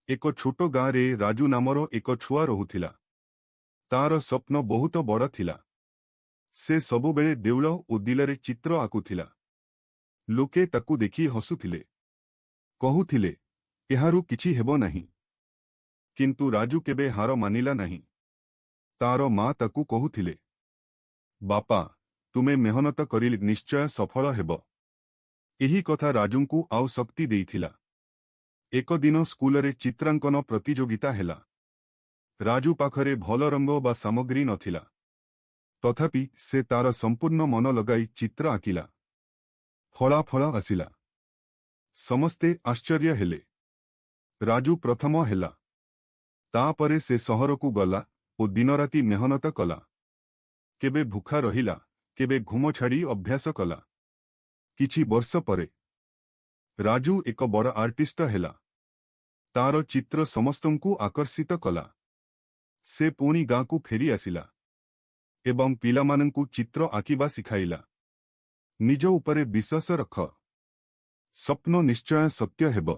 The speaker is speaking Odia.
ଏକ ଛୋଟ ଗାଁରେ ରାଜୁ ନାମର ଏକ ଛୁଆ ରହୁଥିଲା। ତାର ସ୍ୱପ୍ନ ବହୁତ ବଡ଼ ଥିଲା। ସେ ସବୁବେଳେ ଦେଉଳ ଓ ଦିଲରେ ଚିତ୍ର ଆଙ୍କୁଥିଲା। ଲୋକେ ତାକୁ ଦେଖି ହସୁଥିଲେ, କହୁଥିଲେ, ଏହାରୁ କିଛି ହେବ ନାହିଁ। କିନ୍ତୁ ରାଜୁ କେବେ ହାର ମାନିଲା ନାହିଁ। ତାର ମା ତାକୁ କହୁଥିଲେ, ବାପା, ତୁମେ ମେହନତ କରିଲେ ନିଶ୍ଚୟ ସଫଳ ହେବ। ଏହି କଥା ରାଜୁଙ୍କୁ ଆଉ ଶକ୍ତି ଦେଇଥିଲା। ଏକ ଦିନ ସ୍କୁଲରେ ଚିତ୍ରାଙ୍କନ ପ୍ରତିଯୋଗିତା ହେଲା। ରାଜୁ ପାଖରେ ଭଲ ରଙ୍ଗ ବା ସାମଗ୍ରୀ ନଥିଲା। ତଥାପି ସେ ତାର ସମ୍ପୂର୍ଣ୍ଣ ମନ ଲଗାଇ ଚିତ୍ର ଆଙ୍କିଲା। ଫଳାଫଳ ଆସିଲା। ସମସ୍ତେ ଆଶ୍ଚର୍ଯ୍ୟ ହେଲେ। ରାଜୁ ପ୍ରଥମ ହେଲା। ତାପରେ ସେ ସହରକୁ ଗଲା ଓ ଦିନରାତି ମେହନତ କଲା। କେବେ ଭୁଖା ରହିଲା, କେବେ ଘୁମ ଛାଡ଼ି ଅଭ୍ୟାସ କଲା। କିଛି ବର୍ଷ ପରେ ରାଜୁ ଏକ ବଡ଼ ଆର୍ଟିଷ୍ଟ ହେଲା। ତାର ଚିତ୍ର ସମସ୍ତଙ୍କୁ ଆକର୍ଷିତ କଲା। ସେ ପୁଣି ଗାଁକୁ ଫେରି ଆସିଲା ଏବଂ ପିଲାମାନଙ୍କୁ ଚିତ୍ର ଆଙ୍କିବା ଶିଖାଇଲା। ନିଜ ଉପରେ ବିଶ୍ୱାସ ରଖ। ସ୍ୱପ୍ନ ନିଶ୍ଚୟ ସତ୍ୟ ହେବ।